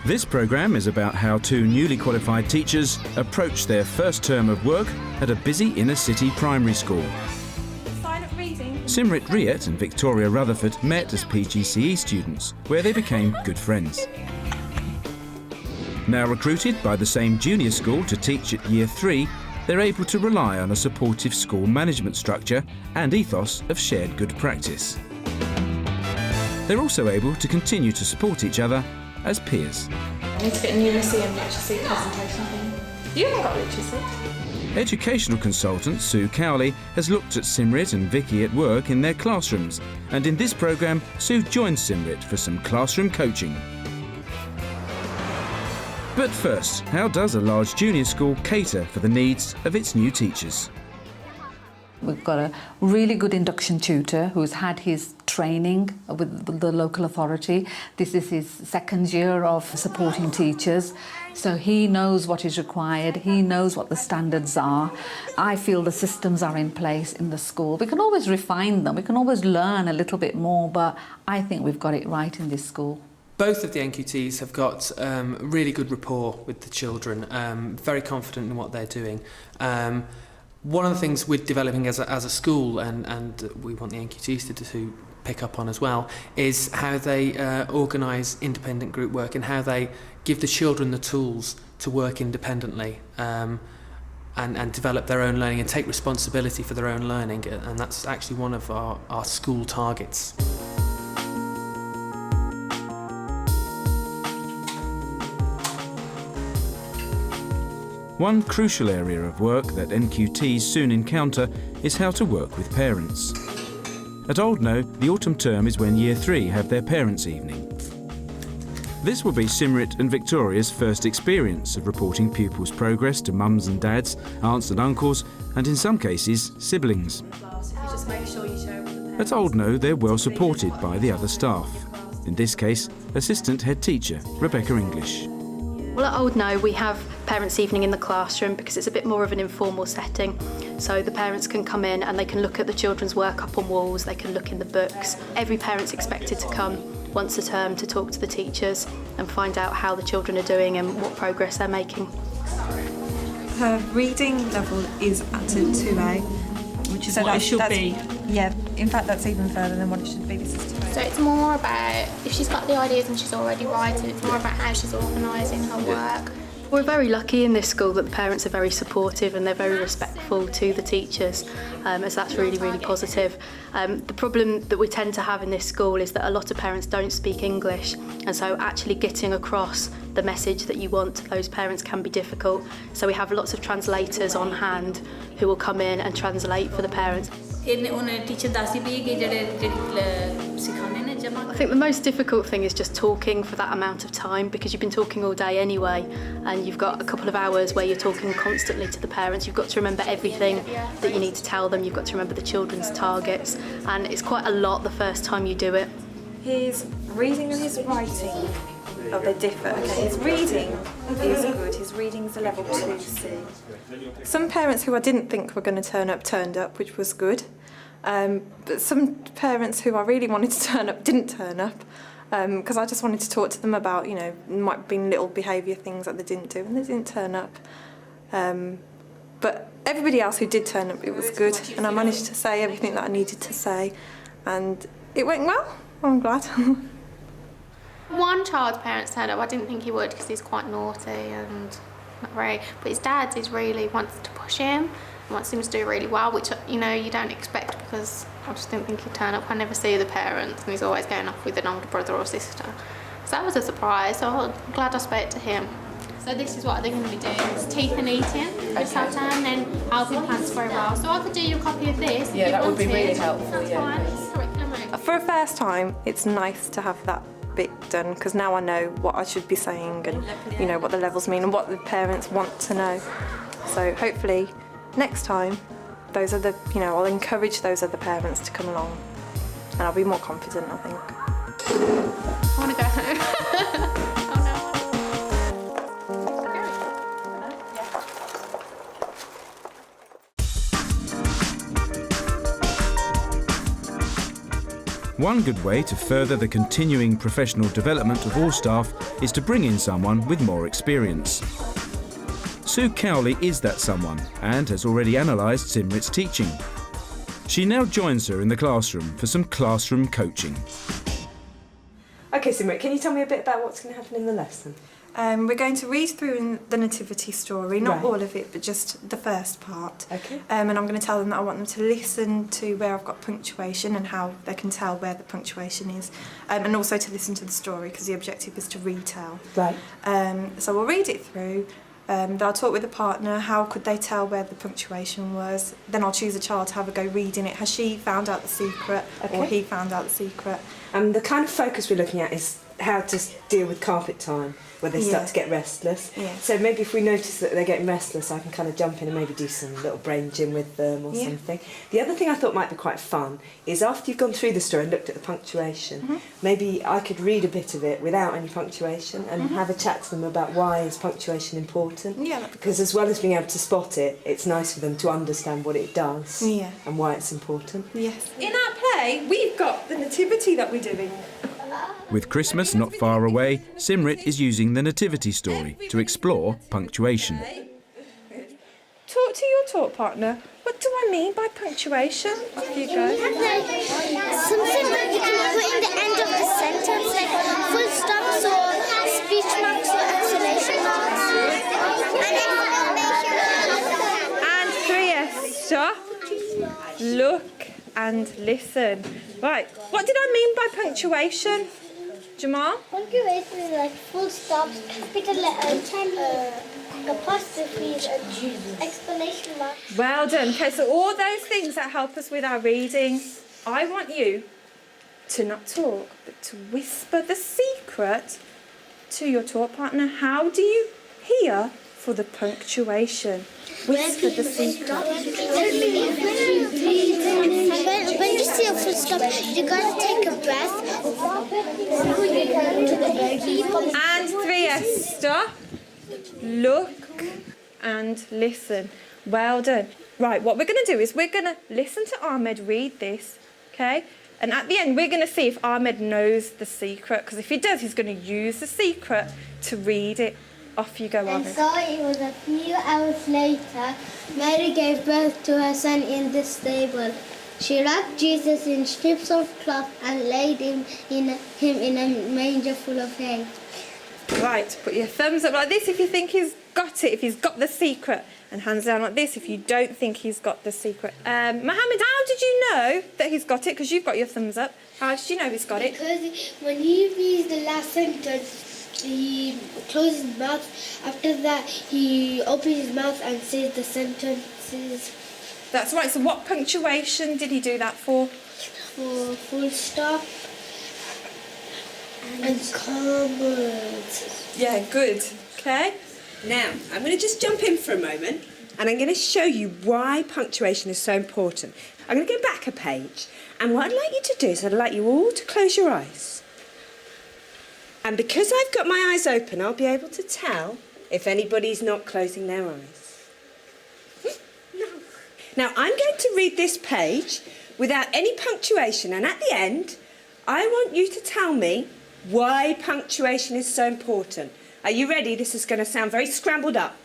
This programme is about how two newly qualified teachers approach their first term of work at a busy inner-city primary school. Simrit Riet and Victoria Rutherford met as PGCE students, where they became good friends. Now recruited by the same junior school to teach at Year 3, they're able to rely on a supportive school management structure and ethos of shared good practice. They're also able to continue to support each other as peers. I need to get a numeracy and literacy presentation thing. You haven't got literacy. Educational consultant Sue Cowley has looked at Simrit and Vicky at work in their classrooms, and in this programme Sue joins Simrit for some classroom coaching. But first, how does a large junior school cater for the needs of its new teachers? We've got a really good induction tutor who's had his training with the local authority. This is his second year of supporting teachers, so he knows what is required, he knows what the standards are. I feel the systems are in place in the school. We can always refine them, we can always learn a little bit more, but I think we've got it right in this school. Both of the NQTs have got really good rapport with the children, very confident in what they're doing. One of the things we're developing as a school, and we want the NQTs to pick up on as well, is how they organise independent group work and how they give the children the tools to work independently and develop their own learning and take responsibility for their own learning, and that's actually one of our school targets. One crucial area of work that NQTs soon encounter is how to work with parents. At Oldknow, the autumn term is when Year 3 have their parents' evening. This will be Simrit and Victoria's first experience of reporting pupils' progress to mums and dads, aunts and uncles, and in some cases, siblings. At Oldknow, they're well supported by the other staff. In this case, Assistant Head Teacher Rebecca English. Well, at Oldknow we have parents' evening in the classroom because it's a bit more of an informal setting. So the parents can come in and they can look at the children's work up on walls, they can look in the books. Every parent's expected to come once a term to talk to the teachers and find out how the children are doing and what progress they're making. Her reading level is at a 2A. Which is what it should be. Yeah, in fact that's even further than what it should be. This is 2A. So it's more about, if she's got the ideas and she's already writing, it's more about how she's organising her work. We're very lucky in this school that the parents are very supportive and they're very respectful to the teachers, as that's really, really positive. The problem that we tend to have in this school is that a lot of parents don't speak English, and so actually getting across the message that you want to those parents can be difficult. So we have lots of translators on hand who will come in and translate for the parents. I think the most difficult thing is just talking for that amount of time, because you've been talking all day anyway and you've got a couple of hours where you're talking constantly to the parents. You've got to remember everything that you need to tell them, you've got to remember the children's targets, and it's quite a lot the first time you do it. His reading and his writing, they differ. Okay, his reading is good, his reading's a level 2C. Some parents who I didn't think were going to turn up turned up, which was good. But some parents who I really wanted to turn up didn't turn up, because I just wanted to talk to them about, you know, might have been little behaviour things that they didn't do, and they didn't turn up. But everybody else who did turn up, it was good, and I managed to say everything that I needed to say, and it went well. I'm glad. One child's parents turned up. I didn't think he would because he's quite naughty and not very, but his dad is really wants to push him. Wants him to do really well, which, you know, you don't expect, because I just didn't think he'd turn up. I never see the parents, and he's always going off with an older brother or sister. So that was a surprise, so I'm glad I spoke to him. So this is what they're going to be doing. It's teeth and eating this whole time, and then helping plants grow well. So I could do you a copy of this. Yeah, that would be really helpful. Yeah. For a first time, it's nice to have that bit done, because now I know what I should be saying and, you know, what the levels mean and what the parents want to know. So hopefully next time, those are the, you know, I'll encourage those other parents to come along, and I'll be more confident, I think. I want to go home. One good way to further the continuing professional development of all staff is to bring in someone with more experience. Sue Cowley is that someone and has already analysed Simrit's teaching. She now joins her in the classroom for some classroom coaching. OK, Simrit, can you tell me a bit about what's going to happen in the lesson? We're going to read through the nativity story, not Right. all of it, but just the first part. OK. And I'm going to tell them that I want them to listen to where I've got punctuation and how they can tell where the punctuation is. And also to listen to the story, because the objective is to retell. Right. So we'll read it through. Then I'll talk with the partner, how could they tell where the punctuation was. Then I'll choose a child to have a go reading it. Has she found out the secret or he found out the secret? And the kind of focus we're looking at is how to deal with carpet time, where they start to get restless. Yeah. So maybe if we notice that they're getting restless, I can kind of jump in and maybe do some little brain gym with them or something. The other thing I thought might be quite fun is after you've gone through the story and looked at the punctuation, maybe I could read a bit of it without any punctuation and have a chat to them about why is punctuation important. Yeah, that'd be because as well as being able to spot it, it's nice for them to understand what it does and why it's important. Yes. In our play, we've got the nativity that we're doing. With Christmas not far away, Simrit is using the nativity story to explore punctuation. Talk to your talk partner. What do I mean by punctuation? Off you go. Something that you can put in the end of the sentence, like full stops or speech marks or exclamation marks. And 3S, stop, look and listen. Right, what did I mean by punctuation? Jamal? Punctuation is like full stops, capital letters, apostrophes, and exclamation marks. Well done. Okay, so all those things that help us with our reading. I want you to not talk, but to whisper the secret to your talk partner. How do you hear for the punctuation? Whisper the secret. When you see a full stop, you gotta take a breath. And 3S, stop, look and listen. Well done. Right, what we're going to do is we're going to listen to Ahmed read this, okay? And at the end, we're going to see if Ahmed knows the secret, because if he does, he's going to use the secret to read it. Off you go, And Ahmed. so it was a few hours later, Mary gave birth to her son in the stable. She wrapped Jesus in strips of cloth and laid him in a manger full of hay. Right, put your thumbs up like this if you think he's got it, if he's got the secret. And hands down like this if you don't think he's got the secret. Mohammed, how did you know that he's got it? Because you've got your thumbs up. How did you know he's got it? Because when he reads the last sentence, he closes his mouth. After that, he opens his mouth and says the sentences. That's right. So what punctuation did he do that for? For full stop and commas. Yeah, good. Okay. Now, I'm going to just jump in for a moment and I'm going to show you why punctuation is so important. I'm going to go back a page and what I'd like you to do is I'd like you all to close your eyes. And because I've got my eyes open, I'll be able to tell if anybody's not closing their eyes. No. Now, I'm going to read this page without any punctuation and at the end, I want you to tell me why punctuation is so important. Are you ready? This is going to sound very scrambled up.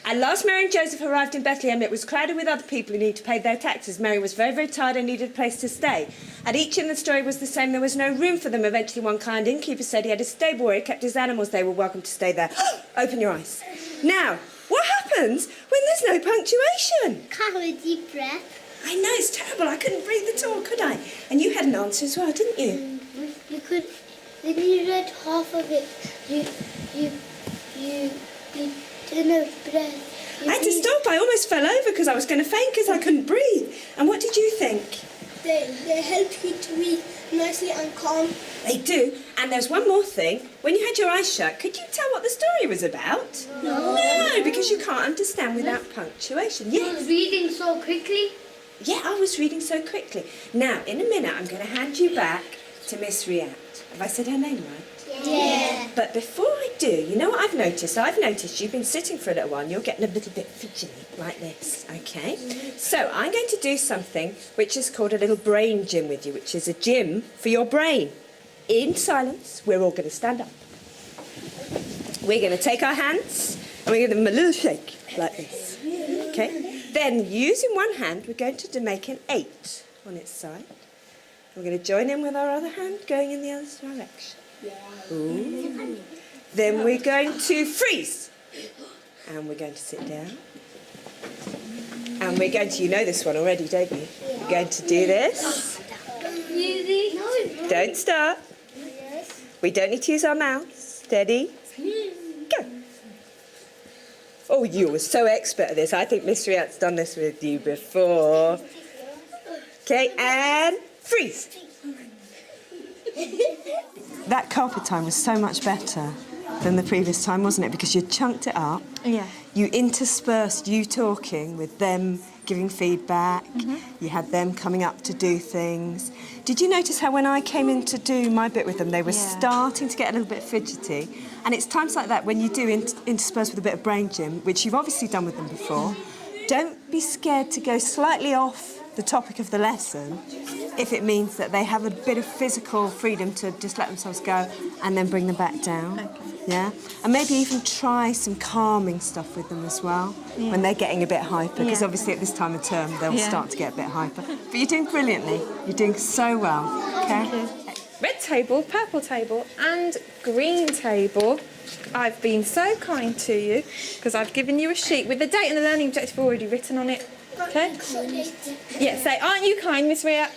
And last Mary and Joseph arrived in Bethlehem, it was crowded with other people who needed to pay their taxes. Mary was very, very tired and needed a place to stay. And each in the story was the same. There was no room for them. Eventually, one kind innkeeper said he had a stable where he kept his animals. They were welcome to stay there. Open your eyes. Now, what happens when there's no punctuation? Can't have a deep breath. I know, it's terrible. I couldn't breathe at all, could I? And you had an answer as well, didn't you? You could. Then you read half of it. You didn't have breath. I had to stop. I almost fell over because I was going to faint because I couldn't breathe. And what did you think? They help you to read nicely and calm. They do. And there's one more thing. When you had your eyes shut, could you tell what the story was about? No, because you can't understand without punctuation. Yes. Reading so quickly. Yeah, I was reading so quickly. Now, in a minute, I'm going to hand you back to Miss Riyadh. Have I said her name right? Yeah. But before I do, you know what I've noticed? I've noticed you've been sitting for a little while and you're getting a little bit fidgety, like this, okay? So I'm going to do something which is called a little brain gym with you, which is a gym for your brain. In silence, we're all going to stand up. We're going to take our hands and we're going to give them a little shake, like this, okay? Then, using one hand, we're going to make an 8 on its side. We're going to join in with our other hand, going in the other direction. Ooh. Then we're going to freeze. And we're going to sit down. And we're going to, you know this one already, don't you? We're going to do this. Don't start. We don't need to use our mouths. Steady. Go. Oh, you were so expert at this. I think Miss Riat's done this with you before. Okay, and freeze. That carpet time was so much better than the previous time, wasn't it? Because you chunked it up. Yeah. You interspersed you talking with them giving feedback. You had them coming up to do things. Did you notice how when I came in to do my bit with them, they were starting to get a little bit fidgety? And it's times like that when you do intersperse with a bit of brain gym, which you've obviously done with them before. Don't be scared to go slightly off the topic of the lesson if it means that they have a bit of physical freedom to just let themselves go and then bring them back down. Okay. Yeah? And maybe even try some calming stuff with them as well when they're getting a bit hyper, because obviously at this time of term they'll start to get a bit hyper. But you're doing brilliantly. You're doing so well, okay? Red table, purple table and green table. I've been so kind to you because I've given you a sheet with the date and the learning objective already written on it. Okay? Yeah, say, aren't you kind, Miss Ria?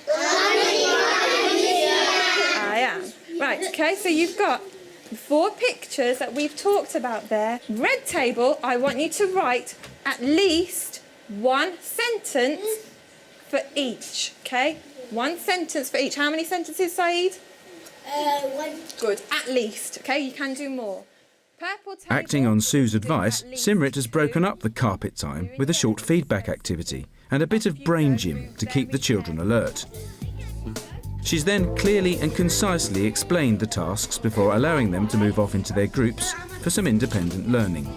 I am. Right, okay, so you've got 4 pictures that we've talked about there. Red table, I want you to write at least 1 sentence for each, okay? 1 sentence for each. How many sentences, Saeed? 1. Good, at least, okay? You can do more. Purple table. Acting on Sue's advice, Simrit has broken up the carpet time with a short feedback activity and a bit of brain gym to keep the children alert. She's then clearly and concisely explained the tasks before allowing them to move off into their groups for some independent learning.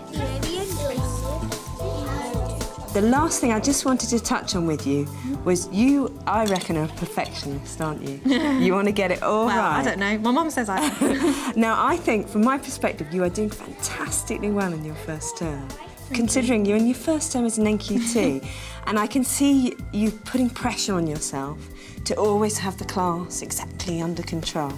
The last thing I just wanted to touch on with you was you, I reckon, are a perfectionist, aren't you? You want to get it all right. I don't know. My mum says I am. Now, I think, from my perspective, you are doing fantastically well in your first term, considering you're in your first term as an NQT. And I can see you putting pressure on yourself to always have the class exactly under control.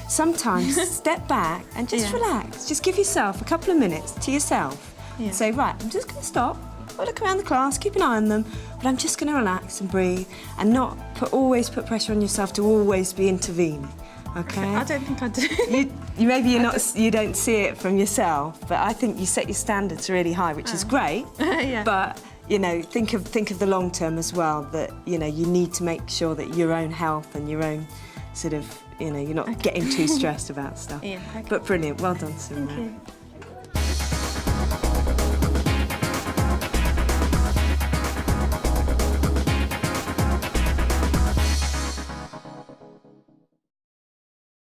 Sometimes step back and just relax. Just give yourself a couple of minutes to yourself. Say, right, I'm just going to stop. I'll look around the class, keep an eye on them, but I'm just going to relax and breathe and not always put pressure on yourself to always be intervening. Okay? I don't think I do. You don't see it from yourself, but I think you set your standards really high, which is great. But you know, think of the long term as well. That you know, you need to make sure that your own health and your own sort of, you know, you're not getting too stressed about stuff. But brilliant, well done, Simran.